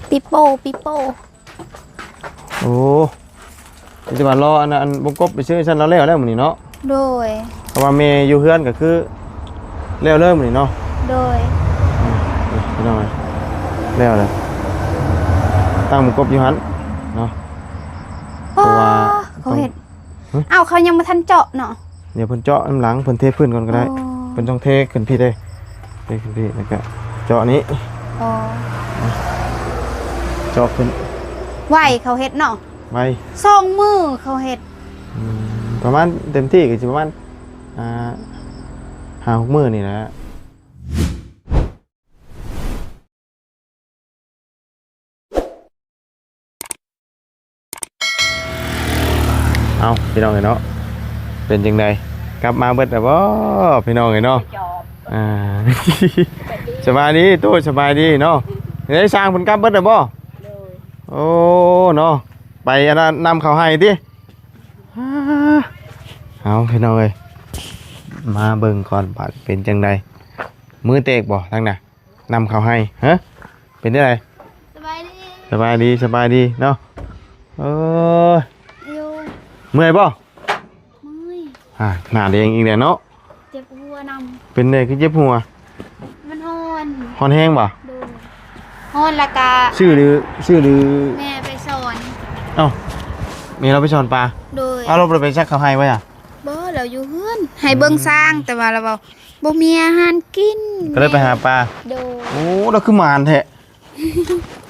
ปิโป้โอ้จะมารออันบุกบไปซื้อฉันแล้วมื้อนี้เนาะโดยเพราะว่าเมย์อยู่เฮือนก็คือแล้วเริ่มมื้อนี้เนาะโดยพี่น้องแล้วเลยตั้งบุกบอยู่หั่นเนาะเพราะว่าเขาเห็นเอ้าเขายังมาทันเจาะเนาะเดี๋ยวเพิ่นเจาะน้ำหลังเพิ่นเทพื้นก่อนก็ได้เพิ่นต้องเทขึ้นพี่ได้เทขึ้นพี่แล้วก็เจาะนี้เจาะขึ้นไหวเขาเห็ดเนาะไว2 มื้อเขาเห็ดประมาณเต็มที่ก็สิประมาณ5-6 มื้อนี่แหละเอาพี่น้องเนาะเป็นจังไดกลับมาเบิดแล้วบ่พี่น้องเนาะสบายดีตู้สบายดีเนาะได้สร้างเพิ่นกลับเบิดแล้วบ่โอ้เนาะไปอันนั้นนำเขาให้ติเอาพี่น้องเอ้ยมาเบิ่งก่อนบาดเป็นจังไดมือเตกบ่ทั้งน่ะนำเขาให้ฮะเป็นจังไดสบายดีเนาะเมื่อยบ่หน้าแดงอีกแล้วเนาะเจ็บหัวนำเป็นไงคือเจ็บหัวมันฮ้อนแห้งบ่ฮ้อนละกาชื่อหรือแม่ไปสอนเอ้ามีเราไปสอนปลาโดยเอาเราไปซักเขาให้ไว้อ่ะบ่เราอยู่เฮือนให้เบิ่งสร้างแต่ว่าเราบ่มีอาหารกินก็เลยไปหาปลาโดยโอ้เราคือมารแท้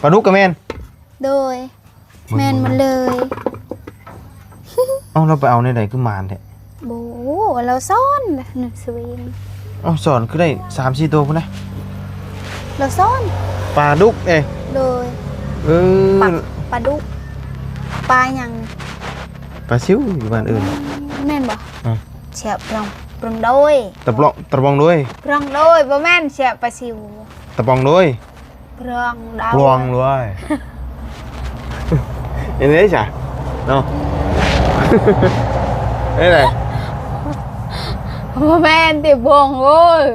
ปลาดุกกับแม่นโดยแม่นมันเลยเราไปเอาในไหนคือมารแท้โบเราซ่อนหนึ่งสวิงสอนคือได้ 3-4 ตัวพุ่นนะเราซ่อนปลาดุกโดยปลาดุกปลาอย่างปลาซิวอยู่บ้านอื่นแม่นบ่เสียบปรองโดยตะบองด้วยปรองโดยบ่แม่นเสียบปลาซิวตะบองด้วยปรองดาวปรองด้วยเห็นไหมจ๊ะเนาะเอ้ยไหนบ่แม่นติบองโอ้ย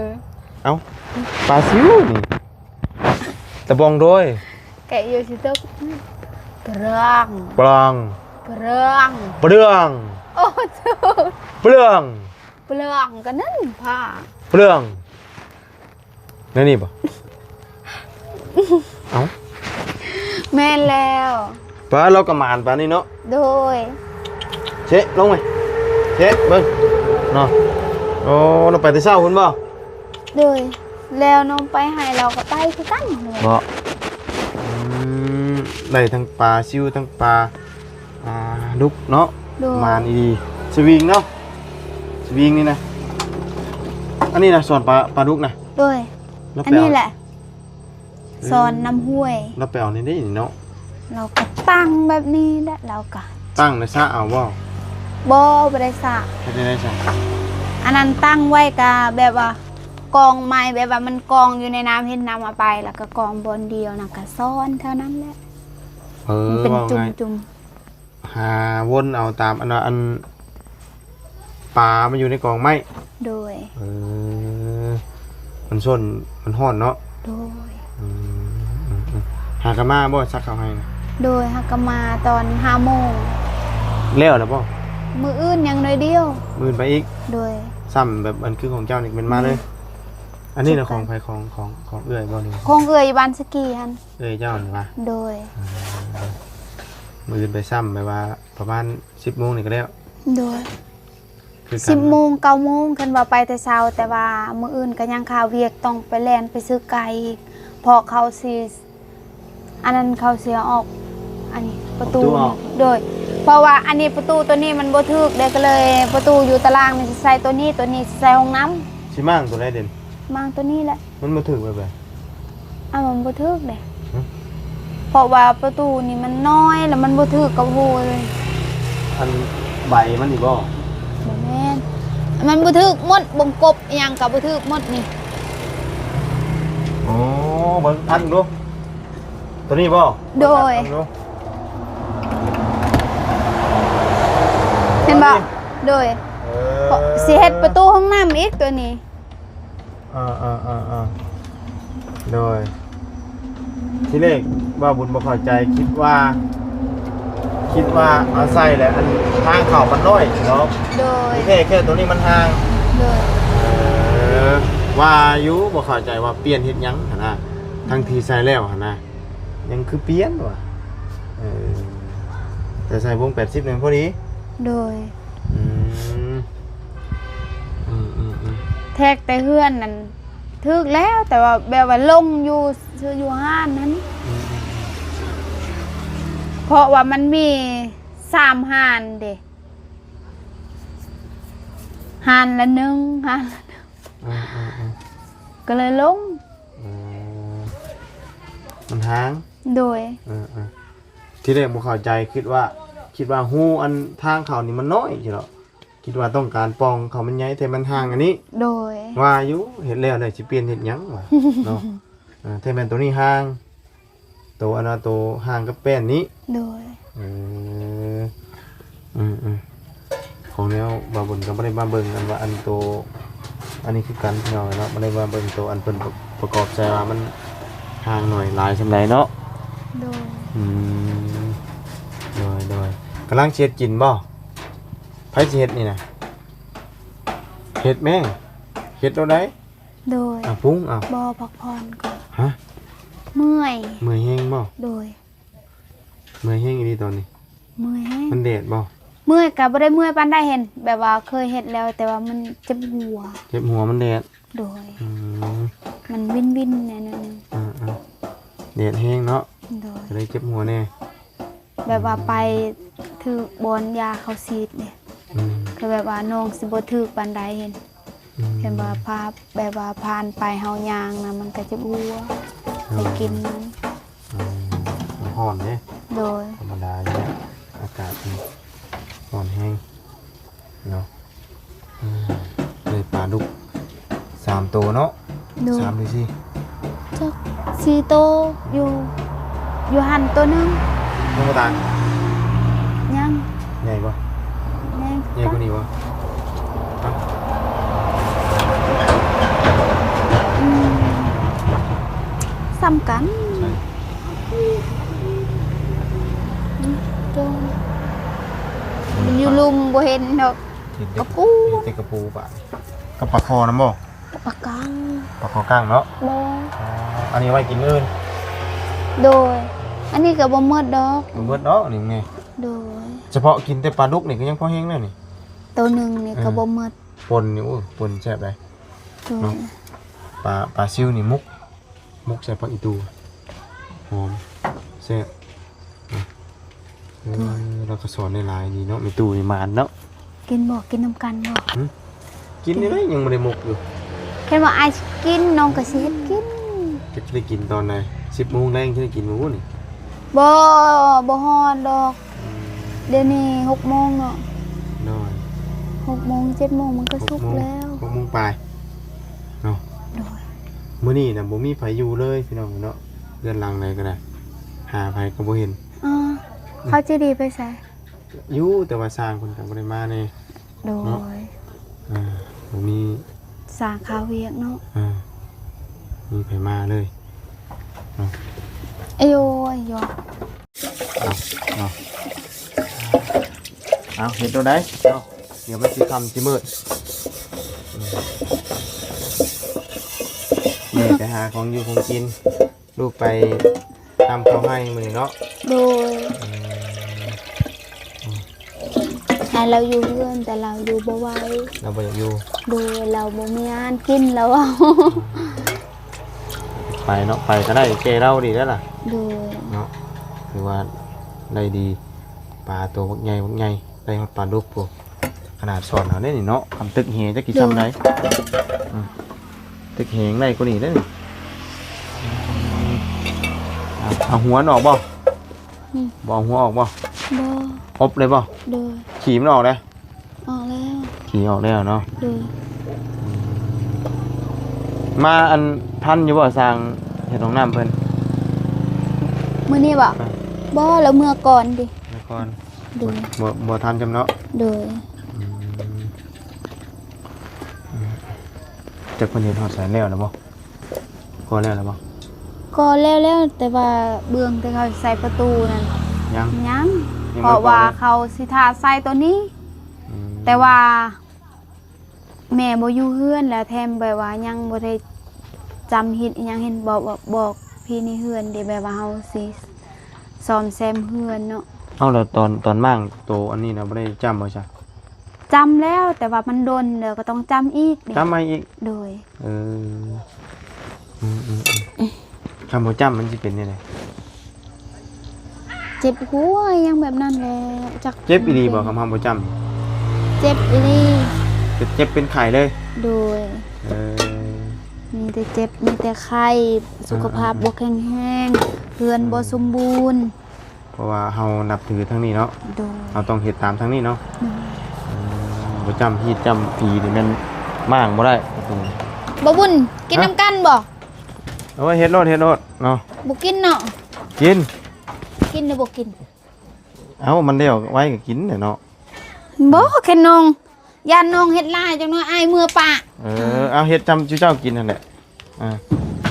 เอ้าปลาซิวนี่ตะบองด้วยแกอยู่สิตึกปรองโอ้เปลืองกันนั่นผ้าเปลืองนี่ป่ะเอ้าแม่นแล้วปลาเรากระมานปลานี่เนาะโดยเช็ลงไหมเช็เบิ้งเนาะโอ้เราไปแต่เช้าคุณบ่โดยแล้วน้องไปให้เราก็ไปคือกันเลยบ่ได้ทั้งปลาซิวทั้งปลาดุกเนาะมานอีสวิงเนาะสวิงนี่นะอันนี้นะสอนปลาดุกนะโดยอันนี้แหละสอนน้ำห้วยเราไปเอาในนี้เนาะเราก็ตั้งแบบนี้แล้วเราก็ตั้งในซะเอาบ่บ่ได้ซะไม่ได้ซะอันนั้นตั้งไว้ก็แบบว่ากองไม้แบบว่ามันกองอยู่ในน้ำเห็นน้ำเอาไปแล้วก็กองบนเดียวนะก็ซ่อนเท่านั้นแหละเป็นจุ่มหาวนเอาตามอันปลามันอยู่ในกองไม้โดยมันส้นมันห่อนเนาะโดยหากระมาบ่ซักเขาให้นะโดยหากระมาตอน5 โมงแล้วบ่มืออื่นยังเลยเดียวมือไปอีกโดยซ้ำแบบอันคือของเจ้านี่เป็นมาเลยอันนี้นะของใครของเอื้อยบ่นี่ของเอื้อยบ้านสกีฮันเอื้อยเจ้านี่ว่าโดยมือไปซ้ำไปว่าประมาณ10 โมงนี่ก็แล้วโดย10 โมง 9 โมงคันว่าไปแต่เช้าแต่ว่ามื้ออื่นก็ยังข่าวเวียกต้องไปแล่นไปซื้อไก่พอเขาสิอันนั้นเขาเสียออกอันนี้ประตูโดยเพราะว่าอันนี้ประตูตัวนี้มันบ่ถึกเด้ก็เลยประตูอยู่ตารางนี่สิใส่ตัวนี้ใส่ห้องน้ำสิมั่งตัวไหนเด่นมั่งตัวนี้แหละมันบ่ถึกแบบมันบ่ถึกเด้เพราะว่าประตูนี่มันน้อยแล้วมันบ่ถึกกับหูเลยอันใบมันนี่บ่แม่นมันบ่ถึกหมดบ่งกบอีหยังก็บ่ถึกหมดนี่โอ้เบิ่งทันดูตัวนี้บ่โดยเห็นบ่โดยสิเฮ็ดประตูห้องน้ำอีกตัวนี้โดยสิ ที่แรกว่าบุญบ่เข้าใจคิดว่าเอาใส่แหละอันทางเข้ามันน้อยเนาะ โดย แค่ตัวนี้มันห่าง โดย ว่าอยู่บ่เข้าใจว่าเปลี่ยนเฮ็ดหยังหั่นน่ะทั้งที่ใส่แล้วหั่นน่ะยังคือเปลี่ยนว่ะแต่ใส่วง80นึงพอดี โดย อืม แทกแต่เฮือนนั่นถึกแล้วแต่ว่าแบบว่าลงอยู่ซื้ออยู่ห้านนั้น เพราะว่ามันมี3ห้านเด้ห้านละหนึ่งห้านละหนึ่งก็เลยลง มันห่าง โดย ที่แรกบ่เข้าใจคิดว่าฮู้อันทางเขานี่มันน้อยใช่หรอคิดว่าต้องการปองเขามันใหญ่แต่มันห่างอันนี้ โดย ว่าอยู่เห็นแล้วเลยสิเปลี่ยนเฮ็ดหยังวะ เนาะแต่แม่นตัวนี้ห่างตัวอันน่ะตัวห่างกับแป้นนี้ โดย ของแนวบาบุญก็บ่ได้มาเบิ่งกันว่าอันโตอันนี้คือกันพี่น้องเนาะบ่ได้มาเบิ่งตัวอันเพิ่นประกอบใจว่ามันห่างหน่อยหลายซำใดเนาะ โดย โดยกำลังเช็ดกินบ่ไผสิเฮ็ดนี่น่ะเฮ็ดแม่งเฮ็ดเอาได้ โดย ปรุงเอา บอพักผ่อนก่อน ฮะ เมื่อย เมื่อยแฮงบ่ โดย เมื่อยแฮงอีนี่ตอนนี้ เมื่อยแห้ง มันแดดบ่ เมื่อยกับบ่ได้เมื่อยปานได้เห็น แบบว่าเคยเฮ็ดแล้วแต่ว่ามันเจ็บหัว เจ็บหัวมันแดด โดย อืม มันวินแน่นอน แดดแฮงเนาะ โดย ก็เลยเจ็บหัวแน่ แบบว่าไปถือบอนยาเขาซีดเนี่ย อืม ก็แบบว่าน้องสิบ่ถือปานใดเห็นเห็นว่าพาแบบว่าผ่านไปเฮายางนะมันก็เจ็บหัวไปกินมัน มันร้อนเด้ โดย ธรรมดาอยู่แล้วอากาศมันร้อนแห้งเนาะเลยปลาดุก3ตัวเนาะ โดย 3หรือ4 จัก4โตวอยู่หันตัวหนึง น้องกระตาย ยัง ใหญ่ปะ แม่ง ใหญ่กว่านี้ปะ อืมซ้ำกัน ใช่ โดนมันอยู่ลุมบ่เห็นดอก กระปู เห็นแต่กระปูปะกับปลาคอน้ำบ่ ปากกัง ปลาคอก้างเนาะ บ่ อันนี้ไว้กินอื่น โดย อันนี้ก็บ่หมดดอก มันเบิดเนาะนี่ไง โดย เฉพาะกินแต่ปลาดุกนี่ก็ยังพอแห้งแล้วนี่ ตัวหนึงนี่ก็บ่หมด ปนนี่โอ้ยปนแซ่บเลย โดย ปลาซิวนี่มุกใส่ผักอีตูหอมแซ่บเราก็สอนในลายนี่เนาะมีตู้มีมานเนาะ กินบ่กินน้ำกันบ่ กินนี่เลยยังไม่ได้มุกอยู่ แค่ว่าอ้ายกินน้องก็สิเฮ็ดกิน จะได้กินตอนไหน10 โมงแรงจะได้กินมื้อนี่ บ่ฮอดดอก เดี๋ยวนี้6 โมงเนาะ น้อย 6 โมง 7 โมงมันก็สุกแล้ว 6 โมงปลายเนาะ โดย มื้อนี้น่ะบ่มีไผอยู่เลยพี่น้องเนาะเรือนหลังใดก็ได้หาไผก็บ่เห็น อ๋อเขาจะดีไปไส อยู่แต่ว่าสร้างเพิ่นก็บ่ได้มาแน่ โดย บ่มี สร้างข้าวเวียกเนาะ มีไผมาเลยเนาะ เอ้ยโอ้ยยอ เอาเห็นตัวไหนเอาเดี๋ยวมันสิคำสิมืดแม่ไปหาของอยู่ของกิน ลูกไปทำข้าวให้มื้อนี้เนาะ โดยให้เราอยู่เพื่อนแต่เราอยู่บ่ไหว เราบ่อยากอยู่ โดยเราบ่มีงานกินแล้วเอา ไปเนาะไปก็ได้เกเราดีแล้วล่ะ โดย เนาะคือว่าได้ดีปลาตัวบักใหญ่ได้ฮอดปลาดุกพวกขนาดสอนเอาได้นี่เนาะทำตึกเฮจักกี่ซ้ำได้ตึกเฮงได้กว่านี้ได้นี่เอาหัวมันออกบ่บ่เอาหัวออกบ่ บ่ อบเลยบ่ โดย ขี่มันออกเลย ออกแล้ว ขี่ออกแล้วเนาะ โดย มาอันทันอยู่บ่สร้างเฮ็ดห้องน้ำเพิ่น มื้อนี้บ่บ่แล้วเมื่อก่อนดิ เดี๋ยวก่อน โดย บ่ทันจำเนาะ โดย จักเพิ่นเฮ็ดฮอดสายแล้วบ่พอแล้วบ่ ก็แล้วแต่ว่าเบื้องที่เขาใส่ประตูนั่น ยัง ยัง ยัง เพราะว่า บ่พอเลย เขาสิทาใส่ตัวนี้ อืม แต่ว่าแม่บ่อยู่เฮือนแล้วแถมแบบว่ายังบ่ได้จำเฮ็ดอิหยังเห็นบอกพี่ในเฮือนเดี๋ยวแบบว่าเฮาสิซ่อมแซมเฮือนเนาะ เอาแล้วตอนมั่งโตอันนี้นะบ่ได้จำบ่จ้ะ จำแล้วแต่ว่ามันดนเดี๋ยวก็ต้องจำอีกเด้ จำมาอีก โดย เออคำบ่จำมันสิเป็นจังได๋ เจ็บหัวยังแบบนั้นแหละจัก เจ็บอีหลีบ่คำบ่จำ เจ็บอีหลี เจ็บเป็นไข้เลย โดย เออ มีแต่เจ็บมีแต่ไข้สุขภาพบ่แข็งแรงเฮือนบ่สมบูรณ์ เพราะว่าเฮานับถือทางนี้เนาะ โดย เฮาต้องเฮ็ดตามทางนี้เนาะบ่จำฮีดจำผีนี่มันม่างบ่ได้ บ่บุญกินน้ำกันบ่ เอาไว้เฮ็ดโลดเนาะ บ่กินเนาะ กิน กินหรือบ่กิน เอ้ามันเดียวไว้ก็กินเนี่ยเนาะ บ่แค่น้องย่านน้องเฮ็ดลายจังน้อยอายมือปะ เอาเฮ็ดจำเจ้ากินนั่นแหละ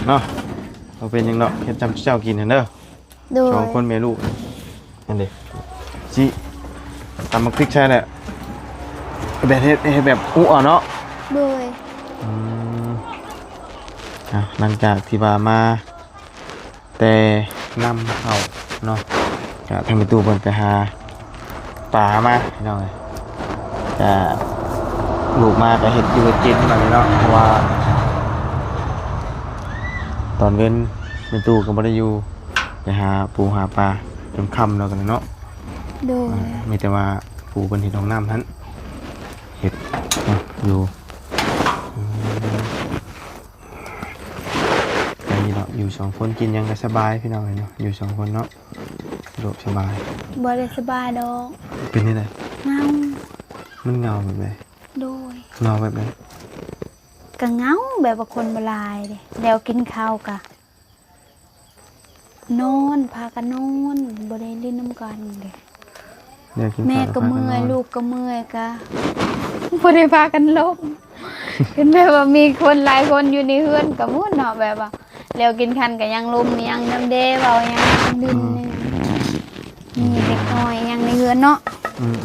เนาะเอาเป็นหยังเนาะเฮ็ดจำเจ้ากินนั่นเด้อ โดย สองคนแม่ลูกนั่นเด้จิตำมักพริกใช่แหละแบบเฮ็ดแบบอู้อ่ะเนาะ โดย หลังจากที่ว่ามาแต่นำเข้าเนาะก็ทางประตูเพิ่นไปหาปลามาพี่น้องเอ้ยก็ลูกมาก็เฮ็ดอยู่เฮ็ดกินมาเลยเนาะเพราะว่า ตอนเว้นเป็นตู้ก็บ่ได้อยู่ไปหาปูหาปลาจนค่ำแล้วกันเนาะ โดย มีแต่ว่าปูเป็นเห็ดของน้ำท่านเห็ดอยู่อันนี้เนาะอยู่สองคนกินยังก็สบายพี่น้องเลยเนาะอยู่สองคนเนาะสะดวกสบาย บ่ได้สบายดอก เป็นนี่ไง เงา มันเงาแบบไหน โดย เงาแบบไหน ก็เงาแบบว่าคนบ่หลายเด้แล้วกินข้าวกะนอนพากันนอนบ่ได้เล่นน้ำกันเด้ เดี๋ยวกิน แม่ ข้าว ก็ พา เมื่อย นน ลูกก็เมื่อยกะบ่ได้พากันลบคือแบบว่ามีคนหลายคนอยู่ในเฮือนก็ม่วนเนาะแบบว่าแล้วกินคันก็ยังลมยังน้ำเด้เว้ายังดินนี่มีเด็กน้อยยังในเฮือนเนาะ อืม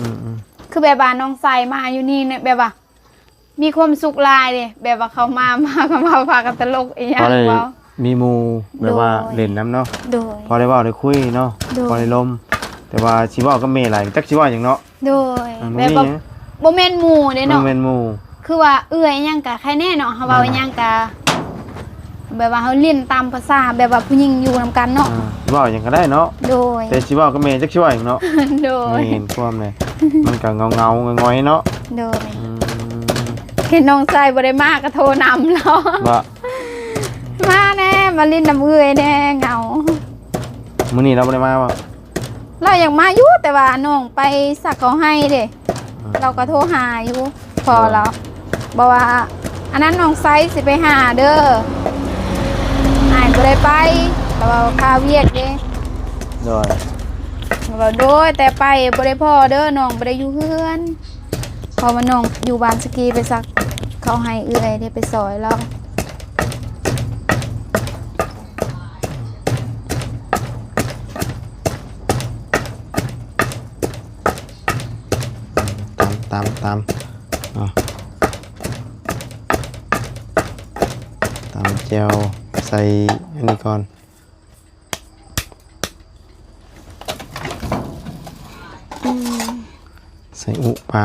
คือแบบว่าน้องใส่มาอยู่นี่เนี่ยแบบว่ามีความสุขหลายเด้แบบว่าเขามาก็มาพากันตลกอีหยั พอง ได้ เว้า มีหมูแบบว่า โดย เล่นน้ำเนาะ โดย พอได้เว่าได้คุยเนาะ โดย พอได้ลมแต่ว่าชิเว่าก็เมย์หลายจักชิเว่าอย่างเนาะ โดย มัน แบ บ่ บ มี ว่า หยัง บ่แม่นหมู่เด้ มัน เนาะ เป็นหมู คือว่าเอื้อยอิหยังกะใครแน่เนาะเฮาเว้าอิหยังกะแบบว่าเฮาเล่นตามภาษาแบบว่าผู้หญิงอยู่นํกันเนาะ ชิเว่าอย่างก็ได้เนาะ โดย แต่ชิเว่าก็เมย์จักชิเว่าอย่างเนาะ โดย ไม่เห็นความเลยมันก็เงาเงาๆงอยๆเนาะ โดย อืม เห็นน้องใส่บ่ได้มาก็โทรนำแล้ว ว่า มาแน่มาเล่นน้ำเอื้อยแน่เหงา มื้อนี้เราบ่ได้มาว่า เราอยากมาอยู่แต่ว่าน้องไปสักเขาให้เด้เราก็โทรหาอยู่พอแล้วบอกว่าอันนั้นน้องไซส์สิไปหาเด้ออายบ่ได้ไปแต่ว่าคาเวียดเด้ โดย บอกว่าโดยแต่ไปบ่ได้พ่อเด้อน้องบ่ได้อยู่เฮือนเพอมาน้องอยู่บ้านสกีไปสักเขาให้เอื้อยได้ไปซอยเรา ตามอ่ะตามเจลใส่อันนี้ก่อนใส่อุปลา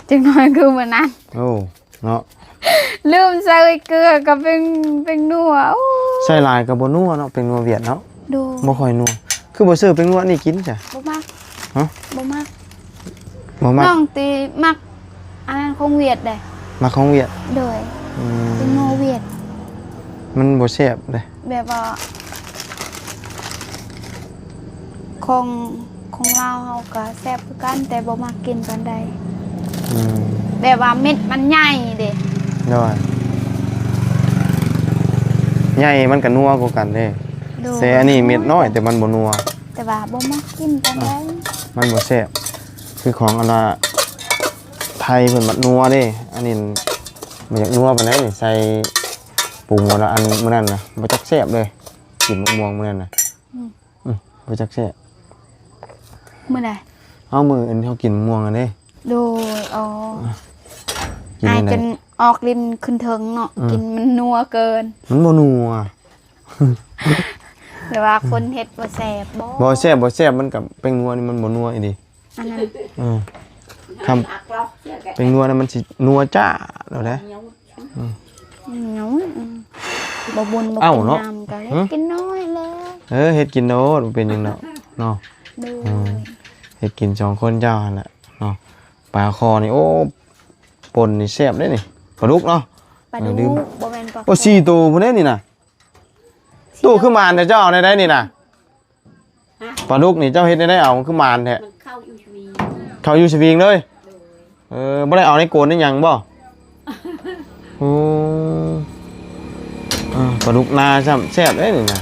จังน้อยคือมื้อนั้น โอ้เนาะ ลืมใส่เกลือกับเป็นนัวโอ้ ใส่ลายกับบ่นัวเนาะเป็นนัวเวียดเนาะ ดู บ่ค่อยนัวคือบ่ซื้อเป็นนัวนี่กินจ้ะ บ่มัก ฮะ บ่มัก บ่มัก น้องตีมักอันนั้นคงเวียดเด้ มาของเวียด โดย อืม เป็นโนเวียด มันบ่แซ่บเลย แบบว่าของเราเฮาก็แซ่บคือกันแต่บ่มักกินปานใด อืม แบบว่าเม็ดมันใหญ่เด้ ได้ใหญ่มันก็นัวกว่ากันเด้ โดย แต่อันนี้เม็ดน้อยแต่มันบ่นัว แต่ว่าบ่มักกินปานใด มันบ่แซ่บคือของอันน่ะไท ไทยเพิ่นมัดนัวเด้อันนี้มันอยากนัวปานใดนี่ใส่ปรุงวันละอันมื้อนั้นน่ะบ่จักแซ่บเลยกินมะม่วงมื้อนั้นน่ะบ่จักแซ่บ มื้อใด เอามื้ออันที่เฮากินมะม่วงอันนี้ โดยอ๋อ กิน อาย อันไหน จนออกลิ้นขึ้นเทิงเนาะกินมันนัวเกิน มันบ่นัว แต่ว่าคนเฮ็ดบ่แซ่บบ่ บ่แซ่บมันกับเป็นนัวนี่มันบ่นัวอีดี อันนั้น คำเป็นนัวนั้นมันสินัวจ้าแล้วแหละ เหนียวบ่บุญบ่ เอ้า กิน เนาะ น้ำก็เฮ็ดกินน้อยแล้ว เฮ็ดกินโน้ตเป็นหยังเนาะเนาะ โดย เฮ็ดกิน2คนเจ้าหั่นน่ะเนาะปลาคอนี่โอ้ป่นนี่แซ่บเด้นี่ปลาดุกเนาะ ปลาดุ ลืม กบ่แม่นปลา โอ้4ตัวพุ่นเด้นี่น่ะตู้คือมานแต่เจ้าเอาได้นี่น่ะปลาดุกนี่เจ้าเฮ็ดได้เอาคือมานแท้ มันเข้าอยู่ชวี เขาอยู่สวิงเลยบ่ได้เอาในโกนได้หยังบ่โอ้ปลาดุกนาซ้ำแซ่บเด้นี่น่ะ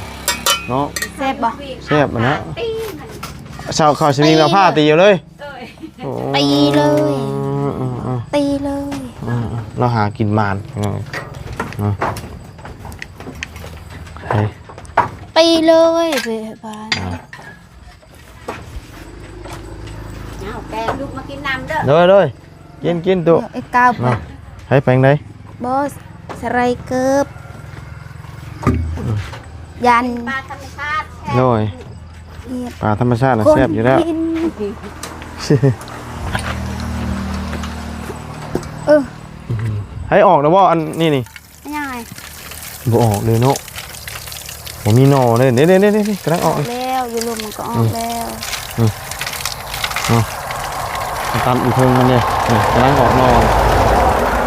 เนาะ แซ่บบ่ แซ่บอะนะ ตีมัน ชาวเขาสวิงเราผ้าตีอยู่เลย เอ้ย โอ้ ตีเลยตีเลย เราหากินมานเฮ้ย ตีเลยไปบ้าน เอาแกลูกมากินน้ำเด้อ เลยกินตัว ไอ้กาว เนาะให้แปลงได้ บอสสไลเกิบยัน ปลาธรรมชาติ เลย เหียด ปลาธรรมชาติน่ะแซ่บอยู่แล้ว กิน ให้ออกแล้วบ่อันนี่ ง่าย บ่ออกเลยเนาะบ่มีหน่อเลยเด้กำลังอ อ อ อก กแล้วอยู่ลมมันก็ออกแล้ว ตามอีกเพิ่งมันเนี่ยกำลังออกหน่อ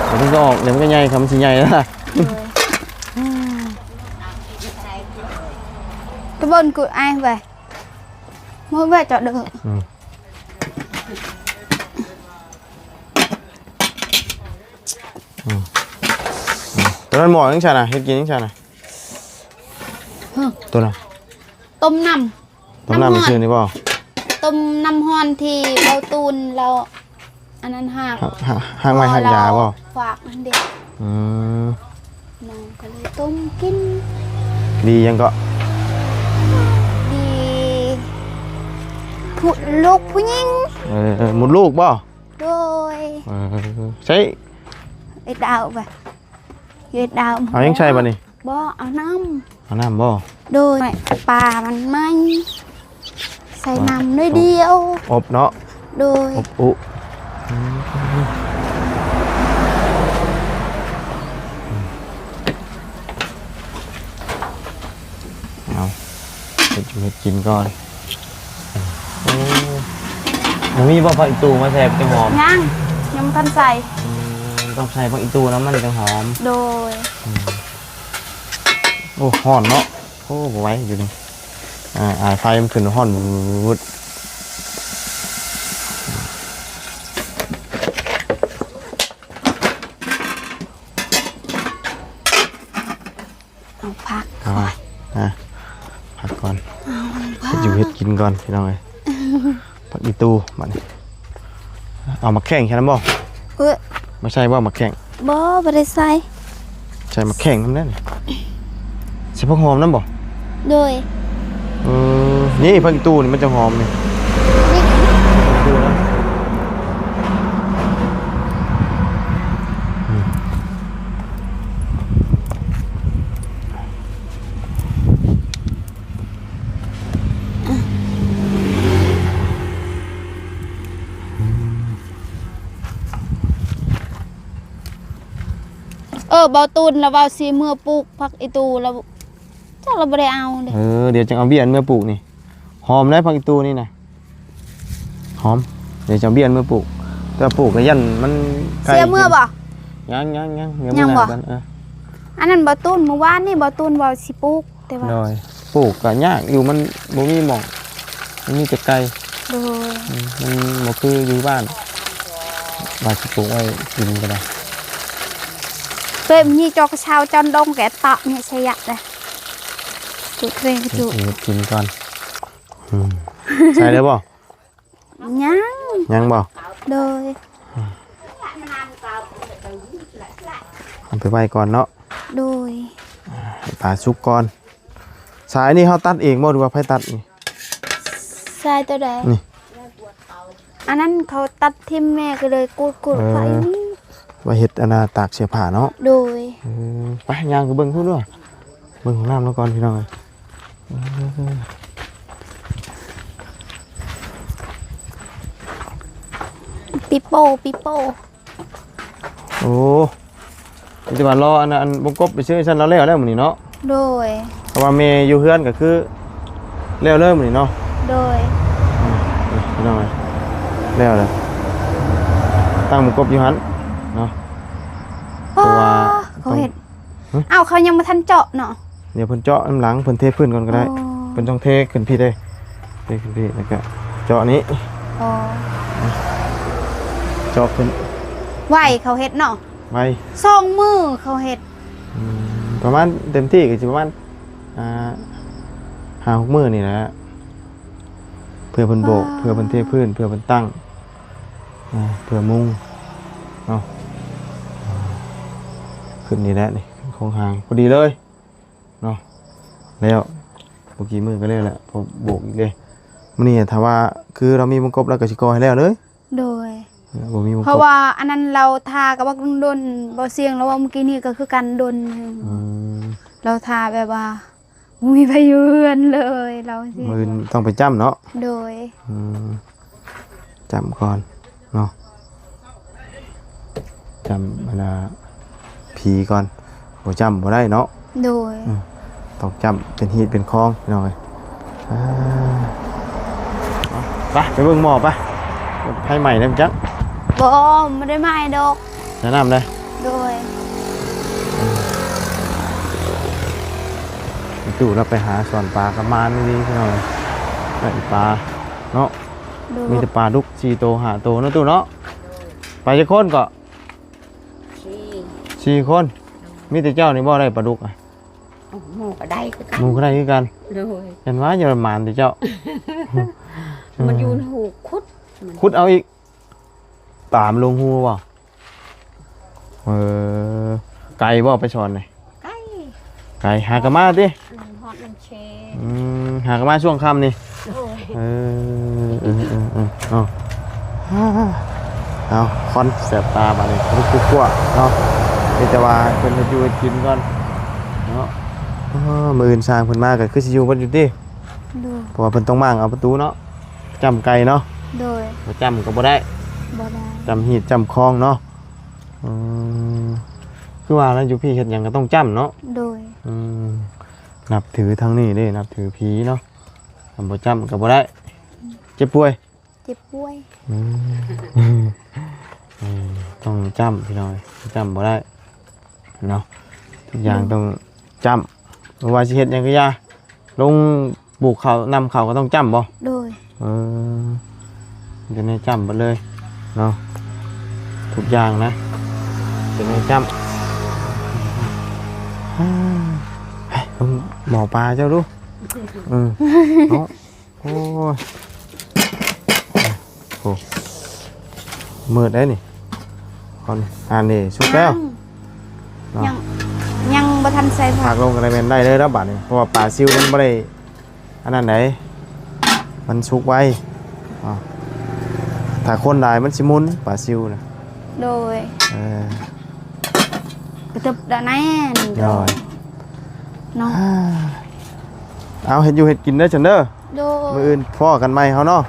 เดี๋ยวมันก็ออกเดี๋ยวมันก็ใหญ่ครับมันสิใหญ่แล้วล่ะ ตะบนกูai về mới về cho được ตัวนั้นหมอยังฉันน่ะเฮ็ดกินยังฉันน่ะตัวน่ะ tôm nằm ต้มน้ำไปชื่อนี่บ่ tôm nằm hòn thì bao tun là anh ăn hạt ห้างไม้ห้างยาบ่ phạt anh đi อืม nòng cái lấy tôm kín ดียังก็ đi phụ lục phụ nhinh หมดลูกบ่ rồi ใช้ ไอ้ดาวไปไอ้ดาว เอายังใช่บ่นี่ บ่เอาน้ เอาน้ำบ่ ำโดยปลามันไม่ใส่น้ำน้อยเดียว อบเนาะ โดย อบอุเอาเฮ็ดกินก่อนมันมีบ่ผักอีตูมาแซ่บจังหอม ย่างยังทันใส่ ต้องใส่ผักอีตูน้ำมันจังหอม โดย โอ้ฮ้อนเนาะโอ้บ่ไหวอยู่นี่ไฟมันขึ้นฮ้อนวุด เอาผัก ผักก่อนอยู่เฮ็ดกินก่อนพี่น้องเอ้ยผักอีตูบัดนี้เอามาแข่งใช่นำบ่ เอ้ย ไม่ใช่บ่มาแข่ง บ่ได้ใส่ ใช่มาแข่งนำแน่นี่ใส่ผักหอมนำบ่ โดย นี่ผักอีตูนี่มันจะหอมนี่ นี่ ดูนะเบาตูนแล้วเบาซีเมื่อปลูกผักอีตูแล้วจักเราบ่ได้เอาเด้ เดี๋ยวจะเอาเบี้ยนเมื่อปลูกนี่หอมได้ผักอีตูนี่นะหอมเดี๋ยวจะเอาเบี้ยนเมื่อปลูกแต่ปลูกก็ยันมันใกล้ เสียเมื่อบ่ ยังเดี๋ยว ยัง มัน บ่ หากัน อันนั้นเบาตูนเมื่อวานนี่เบาตูนเบาสิปลูกแต่ว่า โดยปลูกก็ยากอยู่มันบ่มีหม่องมันมีแต่ไกล โดย มันบ่คืออยู่บ้านบ้านสิปลูกไว้กินก็ได้ เคยมีจอกระเช้าจอนดงแกะตะเนี่ยใช่ยะเลยจุดเร่งจุด กินก่อนใส่ได้บ่ ยัง ยังบ่ โดย เอาไปไว้ก่อนเนาะ โดย ให้ปลาสุกก่อนสายนี่เขาตัดเองบ่หรือว่าไผตัดนี่ ทรายตัวใด นี่ อันนั้นเขาตัดทิ่มแม่ก็เลยกูดไปนี่ ว่าเฮ็ดอนาตากเสื้อผ้าเนาะ โดย ไปย่างก็เบิ่งพุ่นด้วยเบิ่งของน้ำแล้วก่อนพี่น้องเอ้ยปิโป้ โอ้ยจะมารออันบงกบไปซื้อฉันแล้วแล้วมื้อนี้เนาะ โดย เพราะว่าแม่อยู่เฮือนก็คือแล้วมื้อนี้เนาะ โดย พี่น้องเอ้ยแล้วเลยตั้งบงกบอยู่หั่นเนาะ เพราะว่า เขาเห็นอ้าวเขายังมาทันเจาะเนาะ เดี๋ยวเพิ่นเจาะน้ำหลังเพิ่นเทพื้นก่อนก็ได้ อ๋อ เพิ่นต้องเทขึ้นพี่ได้เทขึ้นพี่แล้วก็เจาะนี้ อ๋อ เจาะขึ้น ไหวเขาเห็ดเนาะ ไว้ สองมือเขาเห็ด ประมาณเต็มที่ก็สิประมาณ5-6 มื้อนี่แหละเพื่อเพิ่นโบกเพื่อเพิ่นเทพื้นเพื่อเพิ่นตั้งเพื่อมุงเนาะขึ้นนี่แหละนี่โครงหางพอดีเลยเนาะแล้วเมื่อกี้มือก็แล้วแหละพอโบกอีกเลยมื้อนี้ถ้าว่าคือเรามีวงกบแล้วก็สิก่อให้แล้วเลย โดย บ่มีวง เพ ก ราะ บ ว่าอันนั้นเราทากับว่าโดนบ่เสียงแล้วว่าเมื่อกี้นี่ก็คือการโดน อืม เราทาแบบว่าบ่มีพายุเรือนเลยเราสิ มือต้องไปจ้ำเนาะ โดย จ้ำก่อนเนาะจ้ำเวลาผีก่อนบ่จ้ำบ่ได้เนาะ โดย ต้องจ้ำเป็นฮีตเป็นคลองหน่อยไปเบิ่งหมอไปให้ใหม่ได้มั้ยจ๊ะ บ่ไม่ได้ไม้ดอก แนะนำเลย โดย ตู่เราไปหาสอนปลากระมานนี่พี่น้องได้ปลาเนาะ โดย มีแต่ปลาดุก4 โตว5 โตวเนาะตู่เนาะไปจักคนก็ สี่ 4 คนมีแต่เจ้านี่บ่ได้ปลาดุกอ่ะ หมูก็ได้คือกัน หมู่ก็ได้คือกัน เลย เห็นว่าอย่ามานแต่เจ้า มันอยู่ในหูคุดมัน ขุดเอาอีกตามลงหูบ่ไก่บ่ไปสอนหน่อย ใกล้ ไก่หากะมาติ ฮอดมันเช หากะมาช่วงค่ำนี่ โอ้ย เอาคอนแสบตาบาดนี้ลุกๆกว่าเนาะมีแต่ว่าเพิ่นเฮ็ดอยู่เฮ็ดกินก่อนเนาะมื้ออื่นสร้างเพิ่นมาก็คือสิอยู่เพิ่นอยู่ติ โดย เพราะว่าเพิ่นต้องมั่งเอาประตูเนาะจำไก่เนาะ โดย บ่จำก็บ่ได้ บ่ได้ จำหีดจำคลองเนาะคือว่าแล้วอยู่พี่เฮ็ดหยังก็ต้องจำเนาะ โดย นับถือทางนี้เด้นับถือผีเนาะทำบ่จำก็บ่ได้เจ็บป่วย เจ็บป่วย ต้องจำพี่น้อยจำบ่ได้เนาะทุกอย่างต้องจำบ่ว่าสิเฮ็ดหยังก็อย่าลงปลูกข้าวนำข้าวก็ต้องจำบ่ โดย จะได้จำไปเลยเนาะทุกอย่างนะจะได้จำเฮ้ยลงหมอปลาเจ้าดูเนาะโอ้ยโอ้มืดได้นี่ก่อนอ่านนี่สุกแล้ว ยังบ่ทันใส่ผั ผั ก กลงอะไรเป็นได้เลยแล้วบัดนี้เพราะว่าปลาซิวมันไม่ได้อันนั้นไหนมันสุกไว้ถ้าคนได้มันสิมุนปลาซิวนะ โดยกระตึบดาแน่น ย่อย เนาะ เอาเห็ดอยู่เห็ดกินเด้อฉันเด้อ โดย มื้ออื่นพ่อกันไหมเขาเนาะ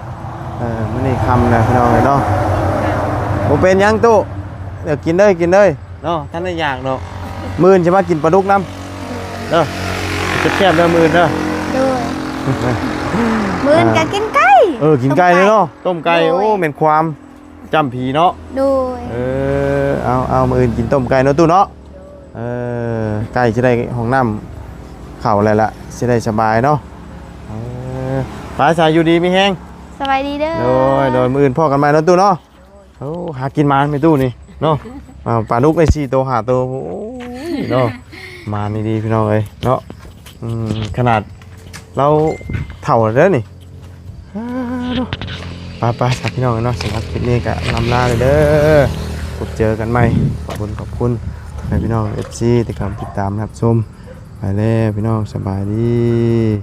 มื้อนี้ค่ำนะพี่น้องเอ้ยเนาะบ่เป็นหยังตู้เดี๋ยวกินเด้อเนาะท่านได้อยากเนาะมื้ออื่นจะมากินปลาดุกน้ำเด้อแซ่บๆเด้อมื้ออื่นเด้อ โดยมื้อนก็กินไก่ กินไก่เลยเนาะต้มไก่ โดย โอ้เหม็นความจำผีเนาะ โดย เอามื้ออื่นกินต้มไก่เนาะตู้เนาะไก่จะได้ห้องน้ำเข้าอะไรละจะได้สบายเนาะปลาสายอยู่ดีมีแห้ง สบายดีเด้อ โดยมื้ออื่นพ่อกันใหม่เนาะตู้เนาะหากินมาไม่ตู้นี่เนาะปลาดุกได้4 ตัว5 ตัวโอ้ยเนาะมานี่ดีพี่น้องเอ้ยเนาะขนาดเราเฒ่าแล้วนี่ไปๆครับพี่น้องเนาะสำหรับคลิปนี้ก็ลำลาเลยเด้อ พบเจอกันใหม่ขอบคุณให้พี่น้อง FC ที่กำลังติดตามรับชมไปแล้วพี่น้องสบายดี